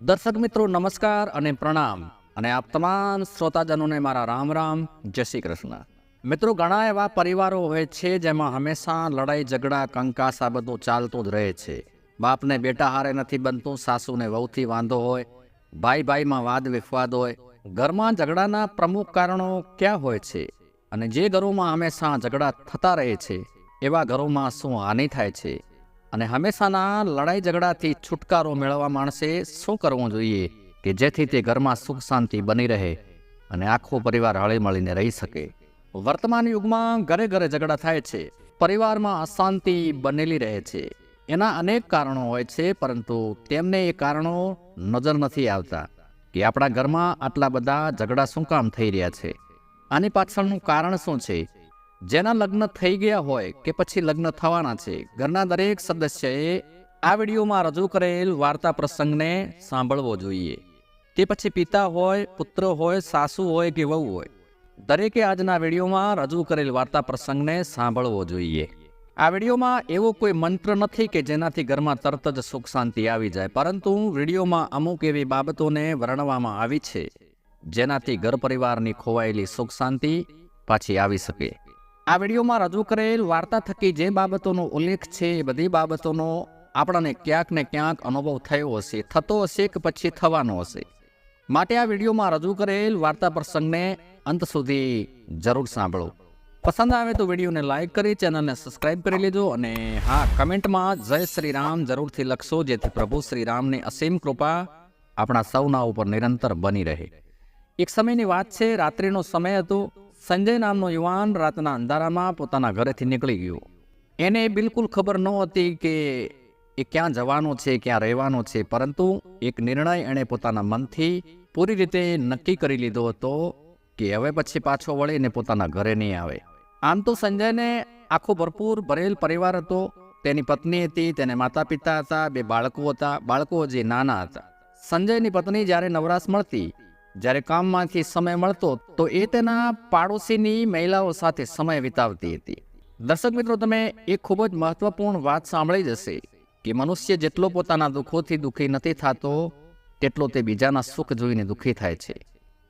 દર્શક મિત્રો નમસ્કાર અને પ્રણામ અને આપ તમામ શ્રોતાજનોને મારા રામ રામ, જય શ્રી કૃષ્ણ. મિત્રો, ઘણા એવા પરિવારો હોય છે જેમાં હંમેશા લડાઈ ઝઘડા કંકાસ આ બધું ચાલતું જ રહે છે. બાપને બેટા હારે નથી બનતું, સાસુને વહુથી વાંધો હોય, ભાઈ ભાઈમાં વાદ વિખવાદ હોય. ઘરમાં ઝઘડાના પ્રમુખ કારણો ક્યાં હોય છે અને જે ઘરોમાં હંમેશા ઝઘડા થતા રહે છે એવા ઘરોમાં શું હાનિ થાય છે અને હંમેશાના લડાઈ ઝઘડાથી છુટકારો મેળવવા માણસે શું કરવું જોઈએ કે જેથી તે ઘરમાં સુખ શાંતિ બની રહે અને આખો પરિવાર હળી મળીને રહી શકે. વર્તમાન યુગમાં ઘરે ઘરે ઝઘડા થાય છે, પરિવારમાં અશાંતિ બનેલી રહે છે. એના અનેક કારણો હોય છે, પરંતુ તેમને એ કારણો નજર નથી આવતા કે આપણા ઘરમાં આટલા બધા ઝઘડા શું કામ થઈ રહ્યા છે, આની પાછળનું કારણ શું છે. જેના લગ્ન થઈ ગયા હોય કે પછી લગ્ન થવાના છે, ઘરના દરેક સદસ્યએ આ વિડીયોમાં રજૂ કરેલ વાર્તા પ્રસંગને સાંભળવો જોઈએ. તે પછી પિતા હોય, પુત્ર હોય, સાસુ હોય કે વહુ હોય, દરેકે આજના વિડીયોમાં રજૂ કરેલ વાર્તા પ્રસંગને સાંભળવો જોઈએ. આ વિડીયોમાં એવો કોઈ મંત્ર નથી કે જેનાથી ઘરમાં તરત જ સુખ શાંતિ આવી જાય, પરંતુ વિડીયોમાં અમુક એવી બાબતોને વર્ણવવામાં આવી છે જેનાથી ઘર પરિવારની ખોવાયેલી સુખ શાંતિ પાછી આવી શકે. આ વિડીયોમાં રજૂ કરેલ વાર્તા થકી જે બાબતોનો ઉલ્લેખ છે એ બધી બાબતોનો આપણને ક્યાંક ને ક્યાંક અનુભવ થયો હશે, થતો હશે કે પછી થવાનો હશે. માટે આ વિડીયોમાં રજૂ કરેલ વાર્તા પ્રસંગને અંત સુધી જરૂર સાંભળો. પસંદ આવે તો વિડીયોને લાઇક કરી ચેનલને સબસ્ક્રાઇબ કરી લેજો અને હા, કમેન્ટમાં જય શ્રી રામ જરૂરથી લખશો, જેથી પ્રભુ શ્રી રામની અસીમ કૃપા આપણા સૌના ઉપર નિરંતર બની રહે. એક સમયની વાત છે, રાત્રિનો સમય હતો. સંજય નામનો યુવાન રાતના અંધારામાં પોતાના ઘરેથી નીકળી ગયો. એને બિલકુલ ખબર નહોતી કે એ ક્યાં જવાનો છે, ક્યાં રહેવાનો છે, પરંતુ એક નિર્ણય એણે પોતાના મનથી પૂરી રીતે નક્કી કરી લીધો હતો કે હવે પછી પાછો વળીને પોતાના ઘરે નહીં આવે. આમ તો સંજયને આખો ભરપૂર ભરેલ પરિવાર હતો. તેની પત્ની હતી, તેને માતા પિતા હતા, 2 બાળકો હતા. બાળકો હજી નાના હતા. સંજયની પત્ની જ્યારે નવરાશ મળતી, જ્યારે કામમાંથી સમય મળતો, તો એ તેના પાડોશીની મહિલાઓ સાથે સમય વિતાવતી હતી. દર્શક મિત્રો, તમે એક ખૂબ જ મહત્વપૂર્ણ વાત સાંભળી જશે કે મનુષ્ય જેટલો પોતાના દુઃખોથી દુઃખી નથી થતો, તેટલો તે બીજાના સુખ જોઈને દુઃખી થાય છે.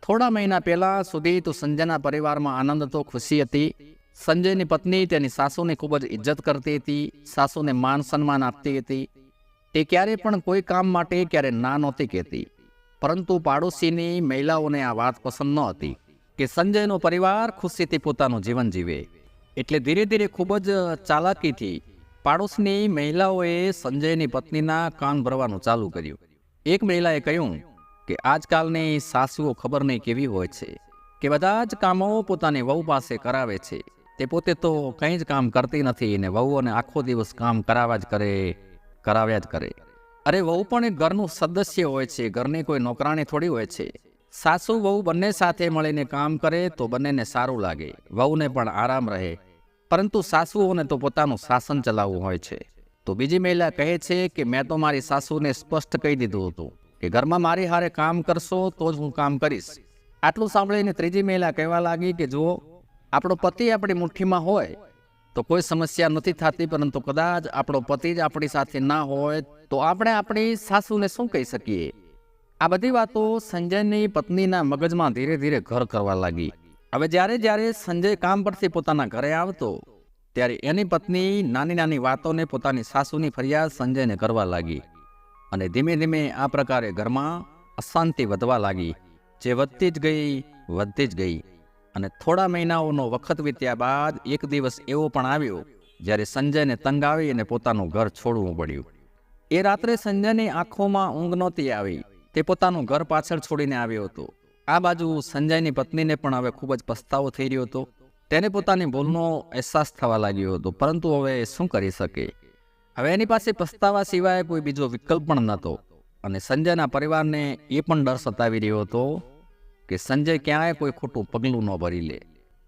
થોડા મહિના પહેલા સુધી તો સંજયના પરિવારમાં આનંદ તો ખુશી હતી. સંજયની પત્ની તેની સાસુની ખૂબ જ ઇજ્જત કરતી હતી, સાસુને માન સન્માન આપતી હતી. તે ક્યારે પણ કોઈ કામ માટે ક્યારે ના નહોતી કહેતી. પરંતુ પાડોશીની મહિલાઓને આ વાત પસંદ ન હતી કે સંજયનો પરિવાર ખુશીથી પોતાનું જીવન જીવે. એટલે ધીરે ધીરે ખૂબ જ ચાલાકીથી પાડોશની મહિલાઓએ સંજયની પત્નીના કાન ભરવાનું ચાલુ કર્યું. એક મહિલાએ કહ્યું કે આજકાલની સાસુઓ ખબર નહીં કેવી હોય છે કે બધા જ કામો પોતાની વહુ પાસે કરાવે છે. તે પોતે તો કંઈ જ કામ કરતી નથી અને વહુઓને આખો દિવસ કામ કરાવ્યા જ કરે. અરે, વહુ પણ એક ઘરનું સદસ્ય હોય છે, ઘરની કોઈ નોકરાણી થોડી હોય છે. સાસુ વહુ બંને સાથે મળીને કામ કરે તો બંનેને સારું લાગે, વહુને પણ આરામ રહે. પરંતુ સાસુઓને તો પોતાનું શાસન ચલાવવું હોય છે. તો બીજી મહિલા કહે છે કે મેં તો મારી સાસુને સ્પષ્ટ કહી દીધું હતું કે ઘરમાં મારી હારે કામ કરશો તો જ હું કામ કરીશ. આટલું સાંભળીને ત્રીજી મહિલા કહેવા લાગી કે જુઓ, આપણો પતિ આપણી મુઠ્ઠીમાં હોય તો કોઈ સમસ્યા નથી થતી, પરંતુ કદાચ આપણો પતિ જ આપણી સાથે ના હોય તો આપણે આપણી સાસુને શું કહી શકીએ. આ બધી વાતો સંજયની પત્નીના મગજમાં ધીરે ધીરે ઘર કરવા લાગી. હવે જ્યારે સંજય કામ પરથી પોતાના ઘરે આવતો, ત્યારે એની પત્ની નાની નાની વાતોને પોતાની સાસુની ફરિયાદ સંજયને કરવા લાગી અને ધીમે ધીમે આ પ્રકારે ઘરમાં અશાંતિ વધવા લાગી, જે વધતી જ ગઈ. અને થોડા મહિનાઓનો વખત વીત્યા બાદ એક દિવસ એવો પણ આવ્યો જ્યારે સંજયને તંગ આવી અને પોતાનું ઘર છોડવું પડ્યું. એ રાત્રે સંજયની આંખોમાં ઊંઘ નહોતી આવી. તે પોતાનું ઘર પાછળ છોડીને આવ્યો હતો. આ બાજુ સંજયની પત્નીને પણ હવે ખૂબ જ પસ્તાવો થઈ રહ્યો હતો. તેને પોતાની ભૂલનો અહેસાસ થવા લાગ્યો હતો, પરંતુ હવે શું કરી શકે. હવે એની પાસે પસ્તાવા સિવાય કોઈ બીજો વિકલ્પ પણ નહોતો. અને સંજયના પરિવારને એ પણ ડર સતાવી રહ્યો હતો કે સંજય ક્યાંય કોઈ ખોટું પગલું ન ભરી લે,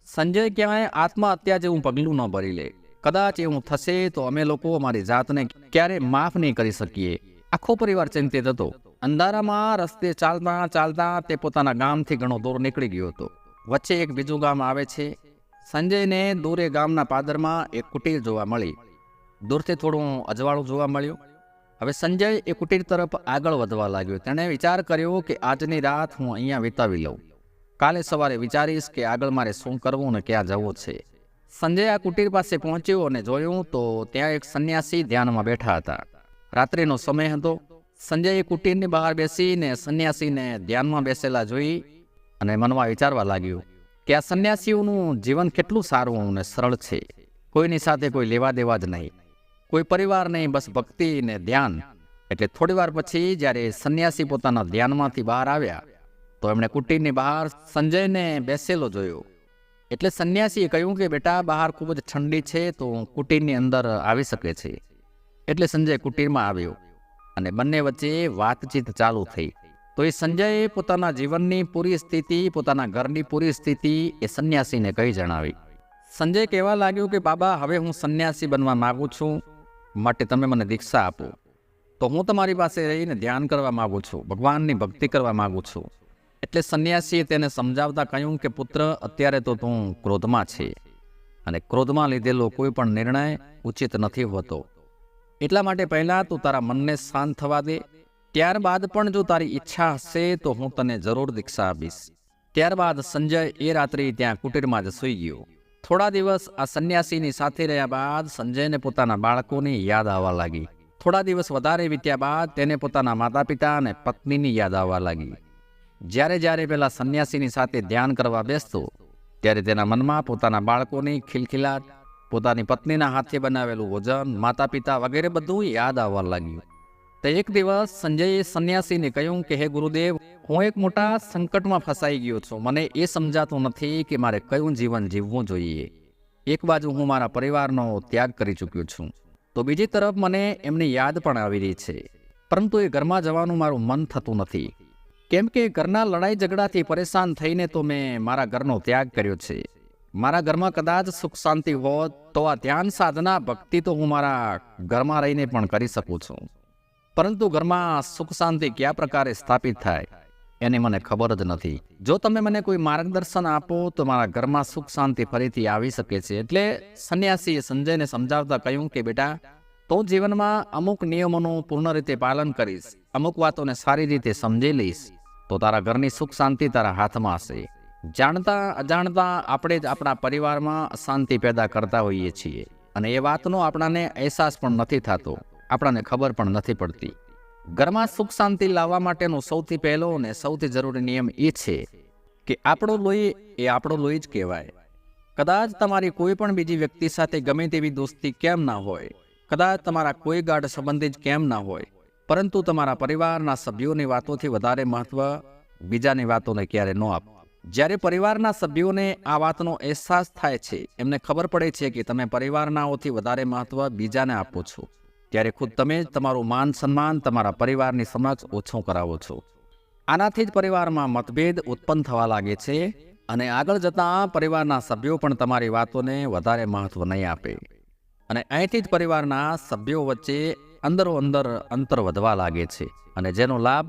સંજય ક્યાંય આત્મહત્યા જેવું પગલું ન ભરી લે. કદાચ એવું થશે તો અમે લોકો અમારી જાતને ક્યારે માફ નહીં કરી શકીએ. આખો પરિવાર ચિંતિત હતો. અંધારામાં રસ્તે ચાલતા તે પોતાના ગામથી ઘણો દૂર નીકળી ગયો હતો. વચ્ચે એક બીજું ગામ આવે છે. સંજયને દૂરે ગામના પાદરમાં એક કુટીર જોવા મળી. દૂરથી થોડું અજવાળું જોવા મળ્યું. હવે સંજય એ કુટીર તરફ આગળ વધવા લાગ્યો. તેણે વિચાર કર્યો કે આજની રાત હું અહીંયા વિતાવી લઉં. કાલે સવારે વિચારીશ કે આગળ મારે શું કરવું અને ક્યાં જવું છે. સંજય આ કુટીર પાસે પહોંચ્યો અને જોયું તો ત્યાં એક સંન્યાસી ધ્યાનમાં બેઠા હતા. રાત્રિનો સમય હતો. સંજયે કુટીરની બહાર બેસીને સંન્યાસીને ધ્યાનમાં બેસેલા જોઈ અને મનમાં વિચારવા લાગ્યું કે આ સંન્યાસીઓનું જીવન કેટલું સારું અને સરળ છે. કોઈની સાથે કોઈ લેવા દેવા જ નહીં, કોઈ પરિવાર નહીં, બસ ભક્તિ ને ધ્યાન. એટલે થોડીવાર પછી જ્યારે સંન્યાસી પોતાના ધ્યાનમાંથી બહાર આવ્યા તો એમણે કુટીરની બહાર સંજયને બેસેલો જોયો. એટલે સંન્યાસીએ કહ્યું કે બેટા, બહાર ખૂબ જ ઠંડી છે, તો કુટીરની અંદર આવી શકે છે. એટલે સંજય કુટીરમાં આવ્યો અને બંને વચ્ચે વાતચીત ચાલુ થઈ. તો એ સંજયે પોતાના જીવનની પૂરી સ્થિતિ, પોતાના ઘરની પૂરી સ્થિતિ એ સંન્યાસીને કહી જણાવી. સંજય કહેવા લાગ્યો કે બાબા, હવે હું સંન્યાસી બનવા માગું છું, માટે તમે મને દીક્ષા આપો. તો હું તમારી પાસે રહીને ધ્યાન કરવા માગું છું, ભગવાનની ભક્તિ કરવા માગું છું. એટલે સંન્યાસીએ તેને સમજાવતા કહ્યું કે પુત્ર, અત્યારે તો તું ક્રોધમાં છે અને ક્રોધમાં લીધેલો કોઈ પણ નિર્ણય ઉચિત નથી હોતો. એટલા માટે પહેલાં તું તારા મનને શાંત થવા દે. ત્યારબાદ પણ જો તારી ઈચ્છા હશે તો હું તને જરૂર દીક્ષા આપીશ. ત્યારબાદ સંજય એ રાત્રિ ત્યાં કુટીરમાં જ સૂઈ ગયો. થોડા દિવસ આ સંન્યાસીની સાથે રહ્યા બાદ સંજયને પોતાના બાળકોની યાદ આવવા લાગી. થોડા દિવસ વધારે વીત્યા બાદ તેને પોતાના માતા પિતા અને પત્નીની યાદ આવવા લાગી. જ્યારે પેલા સંન્યાસીની સાથે ધ્યાન કરવા બેસતો ત્યારે તેના મનમાં પોતાના બાળકોની ખિલખિલાટ, પોતાની પત્નીના હાથે બનાવેલું ભોજન, માતા પિતા વગેરે બધું યાદ આવવા લાગ્યું. તો એક દિવસ સંજયે સંન્યાસીને કહ્યું કે હે ગુરુદેવ, હું એક મોટા સંકટમાં ફસાઈ ગયો છું. મને એ સમજાતું નથી કે મારે કયું જીવન જીવવું જોઈએ. એક બાજુ હું મારા પરિવારનો ત્યાગ કરી ચૂક્યો છું, તો બીજી તરફ મને એમની યાદ પણ આવી રહી છે, પરંતુ એ ઘરમાં જવાનું મારું મન થતું નથી. કેમ કે ઘરના લડાઈ ઝઘડાથી પરેશાન થઈને તો મેં મારા ઘરનો ત્યાગ કર્યો છે. મારા ઘરમાં કદાચ સુખ શાંતિ હોત તો આ ધ્યાન સાધના ભક્તિ તો હું મારા ઘરમાં રહીને પણ કરી શકું છું, પરંતુ ઘરમાં સુખ શાંતિ કયા પ્રકારે સ્થાપિત થાય એની મને ખબર જ નથી. જો તમે મને કોઈ માર્ગદર્શન આપો તો મારા ઘરમાં સુખ શાંતિ ફરીથી આવી શકે છે. એટલે સંન્યાસીએ સંજયને સમજાવતા કહ્યું કે બેટા, તો જીવનમાં અમુક નિયમોનું પૂર્ણ રીતે પાલન કરીશ, અમુક વાતોને સારી રીતે સમજી લઈશ, તો તારા ઘરની સુખ શાંતિ તારા હાથમાં હશે. જાણતા અજાણતા આપણે જ આપણા પરિવારમાં અશાંતિ પેદા કરતા હોઈએ છીએ અને એ વાતનો આપણાને અહેસાસ પણ નથી થતો, આપણાને ખબર પણ નથી પડતી. ઘરમાં સુખ શાંતિ લાવવા માટેનો સૌથી પહેલો અને સૌથી જરૂરી નિયમ એ છે કે આપણું લોહી એ આપણું લોહી જ કહેવાય. કદાચ તમારી કોઈ પણ બીજી વ્યક્તિ સાથે ગમે તેવી દોસ્તી કેમ ના હોય, કદાચ તમારા કોઈ ગાઢ સંબંધી જ કેમ ના હોય, પરંતુ તમારા પરિવારના સભ્યોની વાતોથી વધારે મહત્વ બીજાની વાતોને ક્યારે ન આપો. જ્યારે પરિવારના સભ્યોને આ વાતનો અહેસાસ થાય છે, એમને ખબર પડે છે કે તમે પરિવારનાઓથી વધારે મહત્વ બીજાને આપો છો, ત્યારે ખુદ તમે જ તમારું માન સન્માન તમારા પરિવારની સમક્ષ ઓછું કરાવો છો. આનાથી જ પરિવારમાં મતભેદ ઉત્પન્ન થવા લાગે છે અને આગળ જતાં પરિવારના સભ્યો પણ તમારી વાતોને વધારે મહત્વ નહીં આપે અને અહીંથી જ પરિવારના સભ્યો વચ્ચે અંદરો અંદર અંતર વધવા લાગે છે અને જેનો લાભ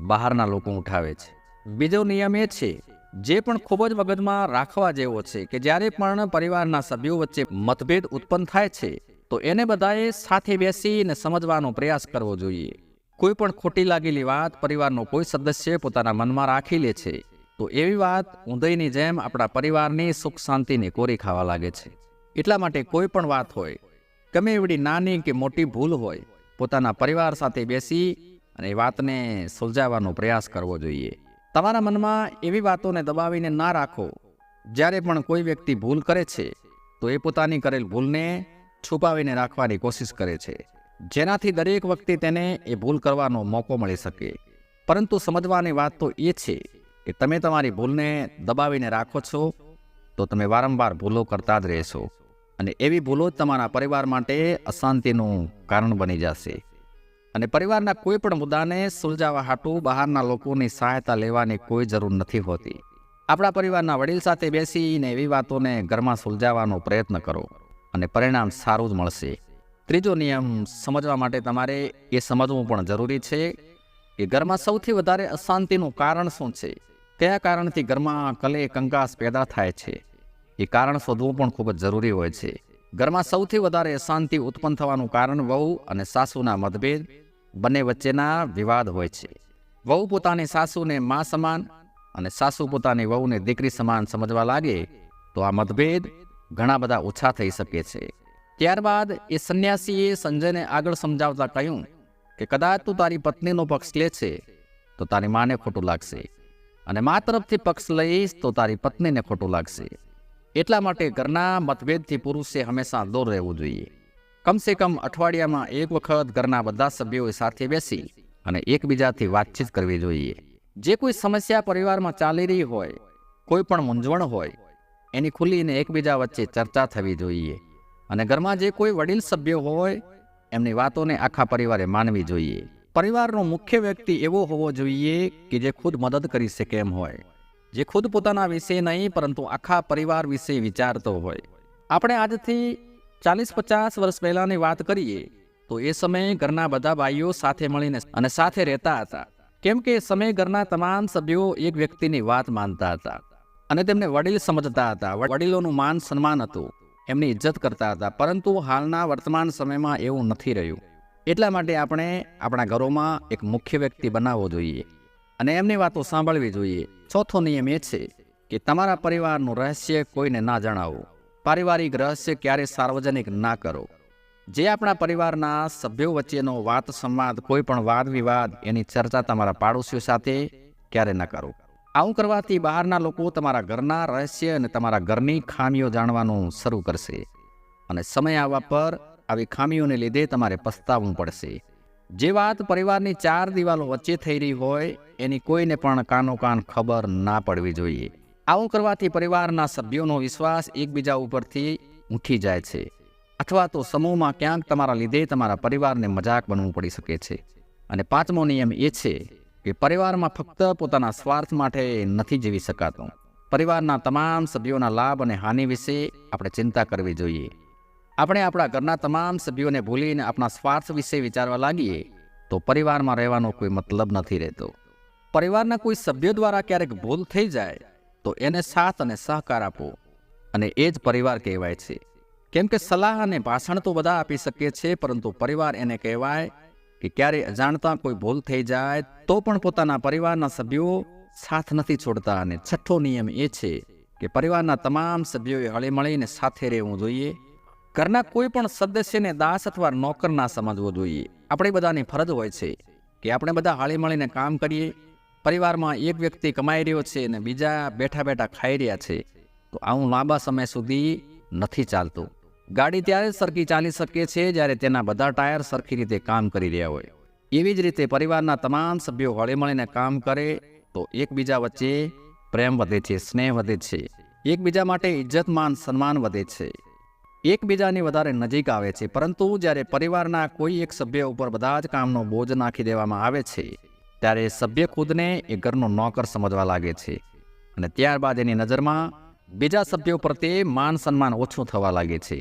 બહારના લોકો ઉઠાવે છે. બીજો નિયમ એ છે, જે પણ ખૂબ જ મગજમાં રાખવા જેવો છે, કે જ્યારે પણ પરિવારના સભ્યો વચ્ચે મતભેદ ઉત્પન્ન થાય છે તો એને બધાએ સાથે બેસીને સમજવાનો પ્રયાસ કરવો જોઈએ. કોઈ પણ ખોટી લાગેલી વાત પરિવારનો કોઈ સદસ્ય પોતાના મનમાં રાખી લે છે તો એવી વાત ઊંધઈની જેમ આપણા પરિવારની સુખ શાંતિને કોરી ખાવા લાગે છે. એટલા માટે કોઈ પણ વાત હોય, ગમે એવડી નાની કે મોટી ભૂલ હોય, પોતાના પરિવાર સાથે બેસી અને એ વાતને સુલઝાવવાનો પ્રયાસ કરવો જોઈએ. તમારા મનમાં એવી વાતોને દબાવીને ના રાખો. જ્યારે પણ કોઈ વ્યક્તિ ભૂલ કરે છે તો એ પોતાની કરેલ ભૂલને છુપાવીને રાખવાની કોશિશ કરે છે, જેનાથી દરેક વખતે તેને એ ભૂલ કરવાનો મોકો મળી શકે. પરંતુ સમજવાની વાત તો એ છે કે તમે તમારી ભૂલને દબાવીને રાખો છો તો તમે વારંવાર ભૂલો કરતા જ રહેશો અને એવી ભૂલો જ તમારા પરિવાર માટે અશાંતિનું કારણ બની જશે. અને પરિવારના કોઈ પણ મુદ્દાને સુલઝાવવા હાટુ બહારના લોકોની સહાયતા લેવાની કોઈ જરૂર નથી હોતી. આપણા પરિવારના વડીલ સાથે બેસીને એવી વાતોને ઘરમાં સુલઝાવવાનો પ્રયત્ન કરો અને પરિણામ સારું જ મળશે. ત્રીજો નિયમ સમજવા માટે તમારે એ સમજવું પણ જરૂરી છે કે ઘરમાં સૌથી વધારે અશાંતિનું કારણ શું છે, કયા કારણથી ઘરમાં કલે કંકાસ પેદા થાય છે, એ કારણ શોધવું પણ ખૂબ જ જરૂરી હોય છે. ઘરમાં સૌથી વધારે અશાંતિ ઉત્પન્ન થવાનું કારણ વહુ અને સાસુના મતભેદ, બંને વચ્ચેના વિવાદ હોય છે. વહુ પોતાની સાસુને મા સમાન અને સાસુ પોતાની વહુને દીકરી સમાન સમજવા લાગે તો આ મતભેદ ઘણા બધા ઓછા થઈ શકે છે. ત્યારબાદ એ સંન્યાસીએ સંજયને આગળ સમજાવતા કહ્યું કે કદાચ તું તારી પત્નીનો પક્ષ લે છે તો તારી માને ખોટું લાગશે, અને મા તરફથી પક્ષ લઈશ તો તારી પત્નીને ખોટું લાગશે. એટલા માટે ઘરના મતભેદથી પુરુષે હંમેશા દૂર રહેવું જોઈએ. કમસે કમ અઠવાડિયામાં એક વખત ઘરના બધા સભ્યોએ સાથે બેસી અને એકબીજાથી વાતચીત કરવી જોઈએ. જે કોઈ સમસ્યા પરિવારમાં ચાલી રહી હોય, કોઈ પણ મૂંઝવણ હોય, એની ખુલીને એકબીજા વચ્ચે ચર્ચા થવી જોઈએ. અને ઘરમાં જે કોઈ વડીલ સભ્યો હોય એમની વાતોને આખા પરિવારે માનવી જોઈએ. પરિવારનો મુખ્ય વ્યક્તિ એવો હોવો જોઈએ કે જે ખુદ મદદ કરી શકે એમ હોય, જે ખુદ પોતાના વિશે નહીં પરંતુ આખા પરિવાર વિશે વિચારતો હોય. આપણે આજથી 40-50 વર્ષ પહેલાંની વાત કરીએ તો એ સમયે ઘરના બધા ભાઈઓ સાથે મળીને અને સાથે રહેતા હતા, કેમ કે એ સમયે ઘરના તમામ સભ્યો એક વ્યક્તિની વાત માનતા હતા અને તેમને વડીલ સમજતા હતા. વડીલોનું માન સન્માન હતું, એમની ઇજ્જત કરતા હતા. પરંતુ હાલના વર્તમાન સમયમાં એવું નથી રહ્યું. એટલા માટે આપણે આપણા ઘરોમાં એક મુખ્ય વ્યક્તિ બનાવવો જોઈએ અને એમની વાતો સાંભળવી જોઈએ. ચોથો નિયમ એ છે કે તમારા પરિવારનું રહસ્ય કોઈને ના જણાવો. પારિવારિક રહસ્ય ક્યારે સાર્વજનિક ના કરો. જે આપણા પરિવારના સભ્યો વચ્ચેનો વાત સંવાદ, કોઈ પણ વાદ વિવાદ, એની ચર્ચા તમારા પાડોશીઓ સાથે ક્યારે ન કરો. આવું કરવાથી બહારના લોકો તમારા ઘરના રહસ્ય અને તમારા ઘરની ખામીઓ જાણવાનું શરૂ કરશે અને સમય આવવા પર આવી ખામીઓને લીધે તમારે પસ્તાવવું પડશે. જે વાત પરિવારની 4 દિવાલો વચ્ચે થઈ રહી હોય એની કોઈને પણ કાનોકાન ખબર ના પડવી જોઈએ. આવું કરવાથી પરિવારના સભ્યોનો વિશ્વાસ એકબીજા ઉપરથી ઉઠી જાય છે, અથવા તો સમૂહમાં ક્યાંક તમારા લીધે તમારા પરિવારને મજાક બનવું પડી શકે છે. અને 5મો નિયમ એ છે કે પરિવારમાં ફક્ત પોતાના સ્વાર્થ માટે નથી જીવી શકાતું. પરિવારના તમામ સભ્યોના લાભ અને હાનિ વિશે આપણે ચિંતા કરવી જોઈએ. આપણે આપણા ઘરના તમામ સભ્યોને ભૂલીને આપણા સ્વાર્થ વિશે વિચારવા લાગીએ તો પરિવારમાં રહેવાનો કોઈ મતલબ નથી રહેતો. પરિવારના કોઈ સભ્ય દ્વારા ક્યારેક ભૂલ થઈ જાય તો એને સાથ અને સહકાર આપો, અને એ જ પરિવાર કહેવાય છે. કેમ કે સલાહ અને ભાષણ તો બધા આપી શકે છે, પરંતુ પરિવાર એને કહેવાય કે ક્યારે અજાણતા કોઈ ભૂલ થઈ જાય તો પણ પોતાના પરિવારના સભ્યો સાથ નથી છોડતા. અને 6થો નિયમ એ છે કે પરિવારના તમામ સભ્યોએ હળીમળીને સાથે રહેવું જોઈએ. ઘરના કોઈ પણ સદસ્યને દાસ અથવા નોકર ના સમજવો જોઈએ. આપણી બધાની ફરજ હોય છે કે આપણે બધા હળીમળીને કામ કરીએ. પરિવારમાં એક વ્યક્તિ કમાઈ રહ્યો છે અને બીજા બેઠા બેઠા ખાઈ રહ્યા છે તો આવું લાંબા સમય સુધી નથી ચાલતું. ગાડી ત્યારે સરખી ચાલી શકે છે જ્યારે તેના બધા ટાયર સરખી રીતે કામ કરી રહ્યા હોય. એવી જ રીતે પરિવારના તમામ સભ્યો હળીમળીને કામ કરે તો એકબીજા વચ્ચે પ્રેમ વધે છે, સ્નેહ વધે છે, એકબીજા માટે ઇજ્જત માન સન્માન વધે છે, એકબીજાની વધારે નજીક આવે છે. પરંતુ જ્યારે પરિવારના કોઈ એક સભ્ય ઉપર બધા જ કામનો બોજ નાખી દેવામાં આવે છે ત્યારે સભ્ય ખુદને એ ઘરનો નોકર સમજવા લાગે છે અને ત્યારબાદ એની નજરમાં બીજા સભ્યો પ્રત્યે માન સન્માન ઓછું થવા લાગે છે.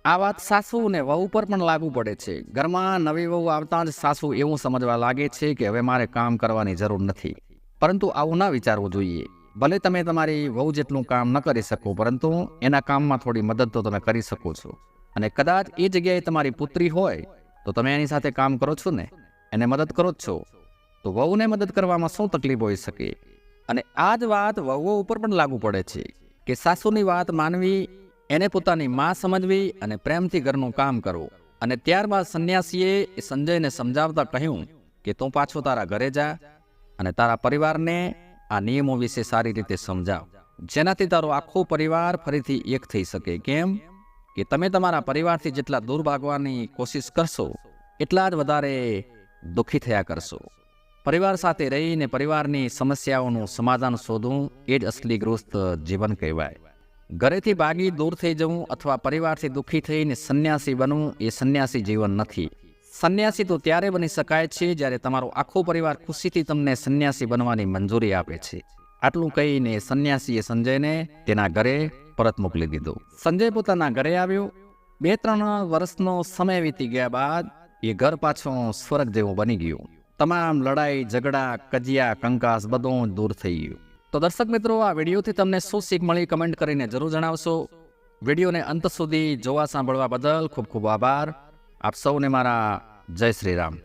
આ વાત સાસુ અને વહુ પર પણ લાગુ પડે છે. ઘરમાં નવી વહુ આવતા જ સાસુ એવું સમજવા લાગે છે કે હવે મારે કામ કરવાની જરૂર નથી. પરંતુ આવું ના વિચારવું જોઈએ. ભલે તમે તમારી વહુ જેટલું કામ ન કરી શકો, પરંતુ એના કામમાં થોડી મદદ તો તમે કરી શકો છો. અને કદાચ એ જગ્યાએ તમારી પુત્રી હોય તો તમે એની સાથે કામ કરો છો ને, એને મદદ કરો જ છો, તો વહુને મદદ કરવામાં શું તકલીફ હોઈ શકે. અને આ જ વાત વહુઓ ઉપર પણ લાગુ પડે છે કે સાસુની વાત માનવી, એને પોતાની માં સમજવી અને પ્રેમથી ઘરનું કામ કરવું. અને ત્યારબાદ સંન્યાસીએ સંજયને સમજાવતા કહ્યું કે તું પાછો તારા ઘરે જા અને તારા પરિવારને આ નિયમો વિશે સારી રીતે સમજાવ, જેનાથી તારો આખો પરિવાર ફરીથી એક થઈ શકે. કેમ કે તમે તમારા પરિવારથી જેટલા દૂર ભાગવાની કોશિશ કરશો એટલા જ વધારે દુઃખી થયા કરશો. પરિવાર સાથે રહીને પરિવારની સમસ્યાઓનું સમાધાન શોધવું એ જ અસલી ગૃહસ્થ જીવન કહેવાય. ઘરેથી ભાગી દૂર થઈ જવું અથવા પરિવારથી દુઃખી થઈને સંન્યાસી બનવું એ સંન્યાસી જીવન નથી. સંન્યાસી તો ત્યારે બની શકાય છે જ્યારે તમારો આખો પરિવાર ખુશીથી તમને સંન્યાસી બનવાની મંજૂરી આપે છે. આટલું કહીને સંન્યાસીએ સંજયને તેના ઘરે પરત મોકલી દીધો. સંજય પોતાના ઘરે આવ્યો. 2-3 વર્ષનો સમય વીતી ગયા બાદ એ ઘર પાછું સ્વર્ગ જેવું બની ગયું. તમામ લડાઈ ઝઘડા કજિયા કંકાસ બધું દૂર થઈ ગયું. તો દર્શક મિત્રો, આ વિડીયોથી તમને શું શીખ મળી કમેન્ટ કરીને જરૂર જણાવશો. વિડીયોને અંત સુધી જોવા સાંભળવા બદલ ખૂબ ખૂબ આભાર. આપ સૌને મારા જય શ્રી રામ.